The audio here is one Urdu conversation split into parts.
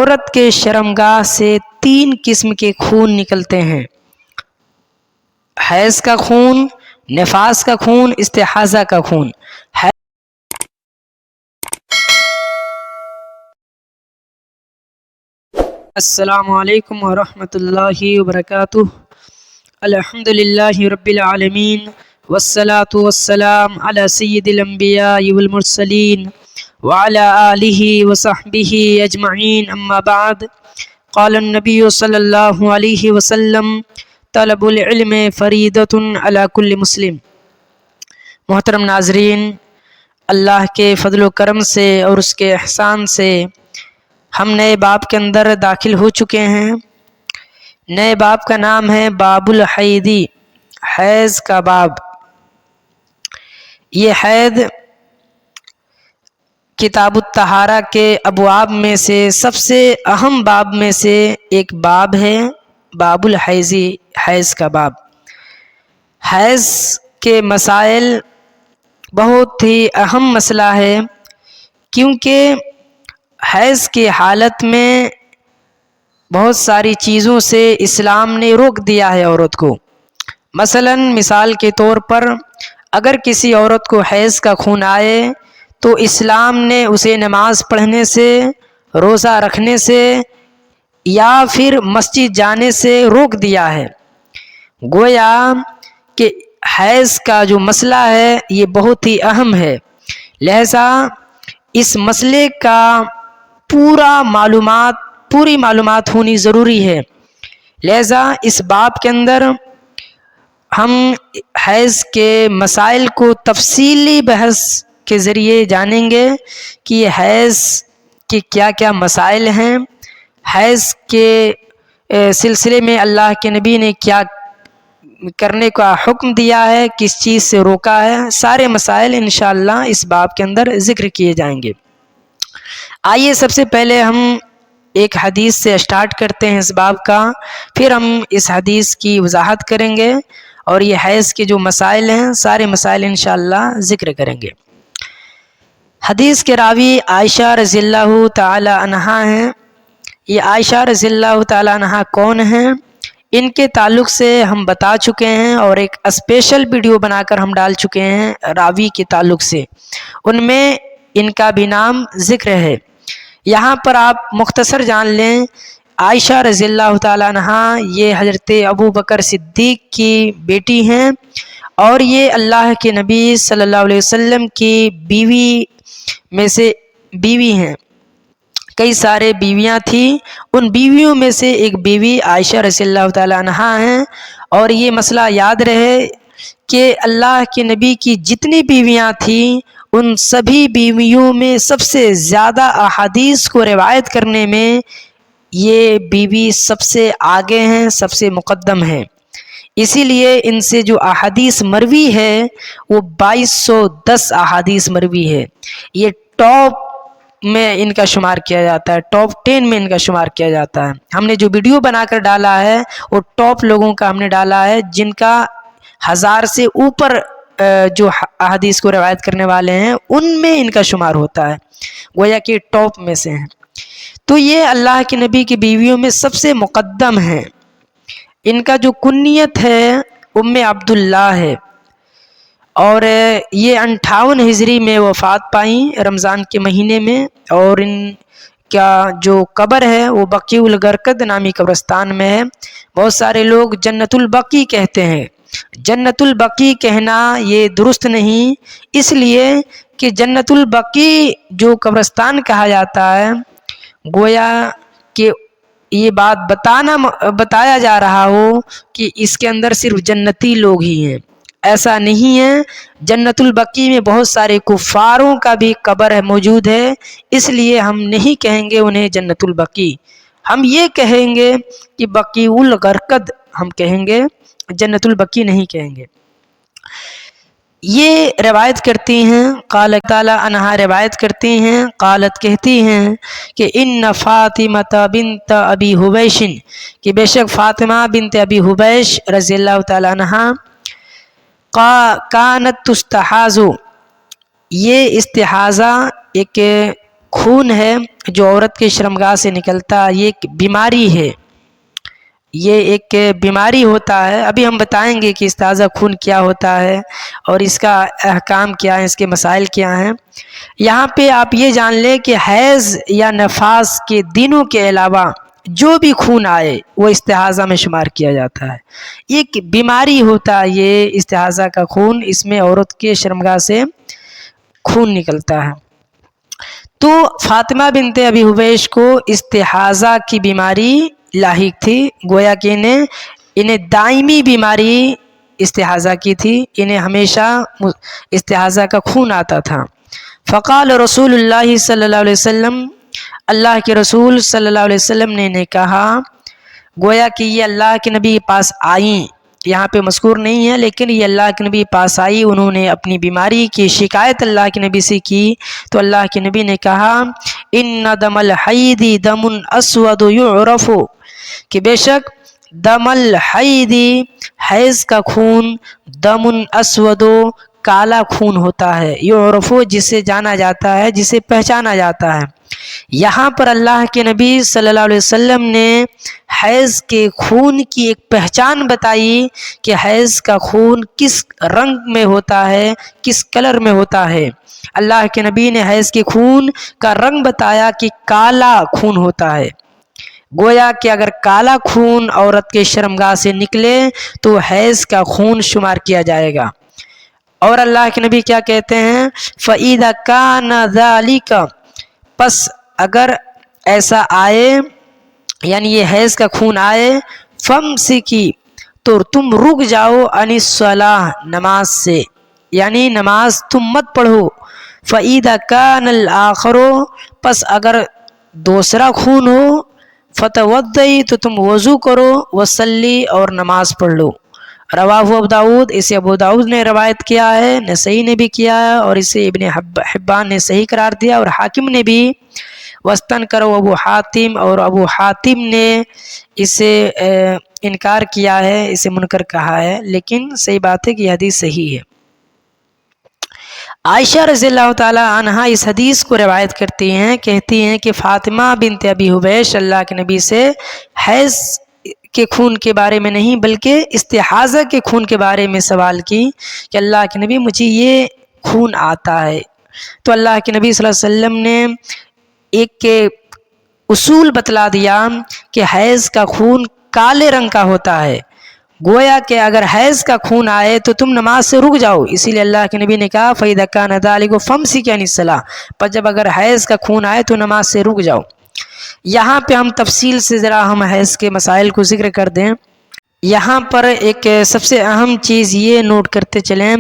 عورت کے شرمگاہ سے 3 قسم کے خون نکلتے ہیں: حیض کا خون، نفاس کا خون، استحاضہ کا خون۔ السلام علیکم ورحمۃ اللہ وبرکاتہ۔ الحمدللہ رب العالمین والصلاة والسلام علی سید الانبیاء والمرسلین وعلی آلہ وصحبہ اجمعین، اما بعد۔ قال النبی صلی اللہ علیہ وسلم طلب العلم فریضۃ علی کل مسلم۔ محترم ناظرین، اللہ کے فضل و کرم سے اور اس کے احسان سے ہم نئے باب کے اندر داخل ہو چکے ہیں۔ نئے باب کا نام ہے باب الحیض، حیض کا باب۔ یہ حیض کتاب الطہارہ کے ابواب میں سے سب سے اہم باب میں سے ایک باب ہے، باب الحیض، حیض کا باب۔ حیض کے مسائل بہت ہی اہم مسئلہ ہے، کیونکہ حیض کی حالت میں بہت ساری چیزوں سے اسلام نے روک دیا ہے عورت کو۔ مثال کے طور پر اگر کسی عورت کو حیض کا خون آئے تو اسلام نے اسے نماز پڑھنے سے، روزہ رکھنے سے یا پھر مسجد جانے سے روک دیا ہے۔ گویا کہ حیض کا جو مسئلہ ہے یہ بہت ہی اہم ہے، لہذا اس مسئلے کا پوری معلومات ہونی ضروری ہے۔ لہذا اس باب کے اندر ہم حیض کے مسائل کو تفصیلی بحث کے ذریعے جانیں گے کہ یہ حیض کے کیا کیا مسائل ہیں، حیض کے سلسلے میں اللہ کے نبی نے کیا کرنے کا حکم دیا ہے، کس چیز سے روکا ہے، سارے مسائل انشاءاللہ اس باب کے اندر ذکر کیے جائیں گے۔ آئیے سب سے پہلے ہم ایک حدیث سے سٹارٹ کرتے ہیں اس باب کا، پھر ہم اس حدیث کی وضاحت کریں گے اور یہ حیض کے جو مسائل ہیں سارے مسائل انشاءاللہ ذکر کریں گے۔ حدیث کے راوی عائشہ رضی اللہ تعالی عنہا ہیں۔ یہ عائشہ رضی اللہ تعالی عنہا کون ہیں؟ ان کے تعلق سے ہم بتا چکے ہیں اور ایک اسپیشل ویڈیو بنا کر ہم ڈال چکے ہیں راوی کے تعلق سے، ان میں ان کا بھی نام ذکر ہے۔ یہاں پر آپ مختصر جان لیں، عائشہ رضی اللہ تعالیٰ عنہا یہ حضرت ابوبکر صدیق کی بیٹی ہیں اور یہ اللہ کے نبی صلی اللہ علیہ وسلم کی بیوی میں سے بیوی ہیں۔ کئی سارے بیویاں تھیں، ان بیویوں میں سے ایک بیوی عائشہ رضی اللہ تعالیٰ عنہا ہیں۔ اور یہ مسئلہ یاد رہے کہ اللہ کے نبی کی جتنی بیویاں تھیں ان سبھی بیویوں میں سب سے زیادہ احادیث کو روایت کرنے میں یہ بیوی سب سے آگے ہیں، سب سے مقدم ہیں۔ اسی لیے ان سے جو احادیث مروی ہے وہ 2210 احادیث مروی ہے۔ یہ ٹاپ میں ان کا شمار کیا جاتا ہے، ٹاپ 10 میں ان کا شمار کیا جاتا ہے۔ ہم نے جو ویڈیو بنا کر ڈالا ہے وہ ٹاپ لوگوں کا ہم نے ڈالا ہے، جن کا 1000 سے اوپر جو احادیث کو روایت کرنے والے ہیں ان میں ان کا شمار ہوتا ہے، گویا کہ ٹاپ میں سے ہیں۔ تو یہ اللہ کے نبی کی بیویوں میں سب سے مقدم ہیں۔ ان کا جو کنیت ہے ام عبداللہ ہے اور یہ 58 ہجری میں وفات پائیں رمضان کے مہینے میں، اور ان کا جو قبر ہے وہ بقیع الغرقد نامی قبرستان میں ہے۔ بہت سارے لوگ جنت البقیع کہتے ہیں، جنت البقیع کہنا یہ درست نہیں، اس لیے کہ جنت البقیع جو قبرستان کہا جاتا ہے گویا کہ یہ بات بتایا جا رہا ہو کہ اس کے اندر صرف جنتی لوگ ہی ہیں، ایسا نہیں ہے۔ جنت البقیع میں بہت سارے کفاروں کا بھی قبر موجود ہے، اس لیے ہم نہیں کہیں گے انہیں جنت البقیع، ہم یہ کہیں گے کہ بقیع الغرقد ہم کہیں گے، جنت البقیع نہیں کہیں گے۔ یہ روایت کرتی ہیں، قالت تعالی عنہا روایت کرتی ہیں، قالت کہتی ہیں کہ ان فاطمہ بنت ابی حبیش، کہ بے شک فاطمہ بنت ابی حبیش رضی اللہ تعالی عنہا کانت تستحاض، یہ استحاضہ ایک خون ہے جو عورت کے شرمگاہ سے نکلتا ہے، یہ ایک بیماری ہے، یہ ایک بیماری ہوتا ہے۔ ابھی ہم بتائیں گے کہ استحاضہ خون کیا ہوتا ہے اور اس کا احکام کیا ہے، اس کے مسائل کیا ہیں۔ یہاں پہ آپ یہ جان لیں کہ حیض یا نفاس کے دنوں کے علاوہ جو بھی خون آئے وہ استحاضہ میں شمار کیا جاتا ہے۔ ایک بیماری ہوتا ہے یہ استحاضہ کا خون، اس میں عورت کے شرمگاہ سے خون نکلتا ہے۔ تو فاطمہ بنت ابی حبیش کو استحاضہ کی بیماری لاحق تھی، گویا کہ انہیں دائمی بیماری استحاضہ کی تھی، انہیں ہمیشہ استحاضہ کا خون آتا تھا۔ فقال رسول اللہ صلی اللہ علیہ وسلم، اللہ کے رسول صلی اللہ علیہ وسلم نے کہا، گویا کہ یہ اللہ کے نبی پاس آئیں، یہاں پہ مذکور نہیں ہے لیکن یہ اللہ کے نبی پاس آئی، انہوں نے اپنی بیماری کی شکایت اللہ کے نبی سے کی، تو اللہ کے نبی نے کہا ان دم الحید دم اسود یعرف، کہ بے شک دم الحید، حیض کا خون، دم اسود، کالا خون ہوتا ہے، یعرف، جسے جانا جاتا ہے، جسے پہچانا جاتا ہے۔ یہاں پر اللہ کے نبی صلی اللہ علیہ وسلم نے حیض کے خون کی ایک پہچان بتائی کہ حیض کا خون کس رنگ میں ہوتا ہے، کس کلر میں ہوتا ہے۔ اللہ کے نبی نے حیض کے خون کا رنگ بتایا کہ کالا خون ہوتا ہے، گویا کہ اگر کالا خون عورت کے شرمگاہ سے نکلے تو حیض کا خون شمار کیا جائے گا۔ اور اللہ کے نبی کیا کہتے ہیں، فَإِذَا كَانَ ذَلِكَ، پس اگر ایسا آئے، یعنی یہ حیض کا خون آئے، فَامْسِكِي، تو تم رک جاؤ، عَنِ الصَّلَاةِ، نماز سے، یعنی نماز تم مت پڑھو۔ فَإِذَا كَانَ الْآخَرُ، پس اگر دوسرا خون ہو، فَتَوَضَّئِ، تو تم وضو کرو، وَصَلِّ، اور نماز پڑھ لو۔ رواہ ابو داؤد، اسے ابو داؤد نے روایت کیا ہے، نسائی نے بھی کیا ہے، اور اسے ابن حبان نے صحیح قرار دیا، اور حاکم نے بھی وسطن کرو ابو حاتم، اور ابو حاتم نے اسے انکار کیا ہے، اسے منکر کہا ہے، لیکن صحیح بات ہے کہ یہ حدیث صحیح ہے۔ عائشہ رضی اللہ تعالی عنہا اس حدیث کو روایت کرتی ہیں، کہتی ہیں کہ فاطمہ بنت ابی حبیش اللہ کے نبی سے حیض کے خون کے بارے میں نہیں بلکہ استحاضہ کے خون کے بارے میں سوال کی کہ اللہ کے نبی مجھے یہ خون آتا ہے، تو اللہ کے نبی صلی اللہ علیہ وسلم نے ایک اصول بتلا دیا کہ حیض کا خون کالے رنگ کا ہوتا ہے، گویا کہ اگر حیض کا خون آئے تو تم نماز سے رک جاؤ، اسی لیے اللہ کے نبی نے کہا فَإِذَا كَانَ ذَلِكَ فَامْسِكِ عَنِ الصَّلَاةِ، پر جب اگر حیض کا خون آئے تو نماز سے رک جاؤ۔ یہاں پہ ہم تفصیل سے ذرا ہم حیض کے مسائل کو ذکر کر دیں۔ یہاں پر ایک سب سے اہم چیز یہ نوٹ کرتے چلیں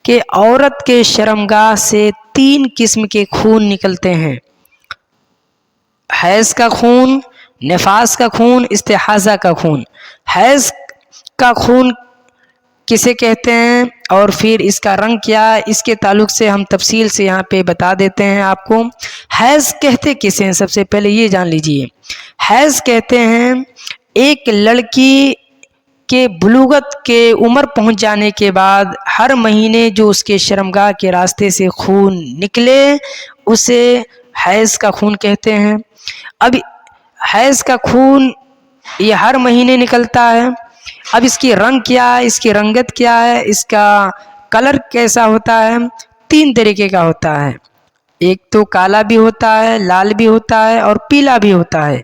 کہ عورت کے شرمگاہ سے 3 قسم کے خون نکلتے ہیں، حیض کا خون، نفاس کا خون، استحاضہ کا خون۔ حیض کا خون کسے کہتے ہیں اور پھر اس کا رنگ کیا ہے، اس کے تعلق سے ہم تفصیل سے یہاں پہ بتا دیتے ہیں آپ کو۔ حیض کہتے کسے ہیں، سب سے پہلے یہ جان لیجئے۔ حیض کہتے ہیں ایک لڑکی کے بلوغت کے عمر پہنچ جانے کے بعد ہر مہینے جو اس کے شرمگاہ کے راستے سے خون نکلے اسے حیض کا خون کہتے ہیں۔ اب حیض کا خون یہ ہر مہینے نکلتا ہے، اب اس کی رنگ کیا ہے، اس کی رنگت کیا ہے، اس کا کلر کیسا ہوتا ہے، 3 طریقے کا ہوتا ہے۔ ایک تو کالا بھی ہوتا ہے، لال بھی ہوتا ہے اور پیلا بھی ہوتا ہے۔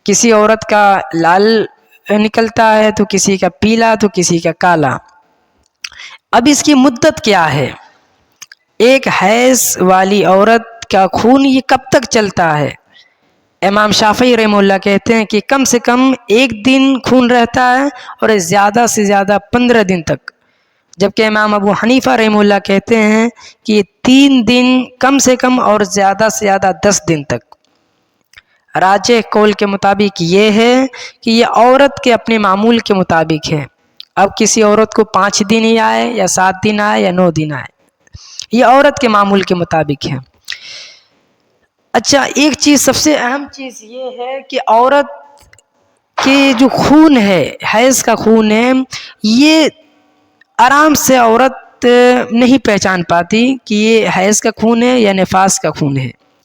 کسی عورت کا لال نکلتا ہے تو کسی کا پیلا تو کسی کا کالا۔ اب اس کی مدت کیا ہے، ایک حیض والی عورت کا خون یہ کب تک چلتا ہے؟ امام شافعی رحمہ اللہ کہتے ہیں کہ کم سے کم 1 دن خون رہتا ہے اور زیادہ سے زیادہ 15 دن تک، جبکہ امام ابو حنیفہ رحمہ اللہ کہتے ہیں کہ یہ 3 دن کم سے کم اور زیادہ سے زیادہ 10 دن تک۔ راجح قول کے مطابق یہ ہے کہ یہ عورت کے اپنے معمول کے مطابق ہے، اب کسی عورت کو 5 دن ہی آئے یا 7 دن آئے یا 9 دن آئے، یہ عورت کے معمول کے مطابق ہے۔ اچھا، ایک چیز سب سے اہم چیز یہ ہے کہ عورت کے جو خون ہے، حیض کا خون ہے، یہ آرام سے عورت نہیں پہچان پاتی کہ یہ حیض کا خون ہے یا نفاس کا خون ہے۔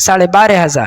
12,500।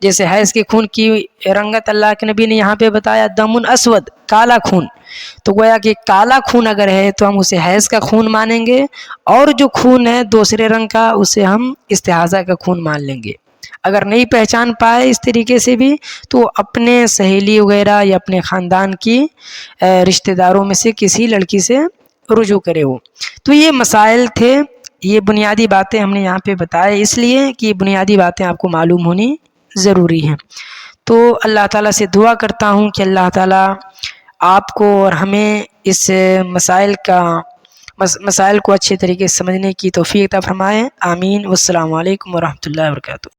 جیسے حیض کے خون کی رنگت اللہ کے نبی نے یہاں پہ بتایا دم اسود، کالا خون، تو گویا کہ کالا خون اگر ہے تو ہم اسے حیض کا خون مانیں گے، اور جو خون ہے دوسرے رنگ کا اسے ہم استحاضہ کا خون مان لیں گے۔ اگر نہیں پہچان پائے اس طریقے سے بھی تو اپنے سہیلی وغیرہ یا اپنے خاندان کی رشتہ داروں میں سے کسی لڑکی سے رجوع کرے ہو۔ تو یہ مسائل تھے، یہ بنیادی باتیں ہم نے یہاں پہ بتائے اس لیے کہ یہ بنیادی باتیں آپ کو معلوم ہونی ضروری ہیں۔ تو اللہ تعالیٰ سے دعا کرتا ہوں کہ اللہ تعالیٰ آپ کو اور ہمیں اس مسائل کو اچھے طریقے سے سمجھنے کی توفیق عطا فرمائے، آمین۔ والسلام علیکم ورحمۃ اللہ وبرکاتہ۔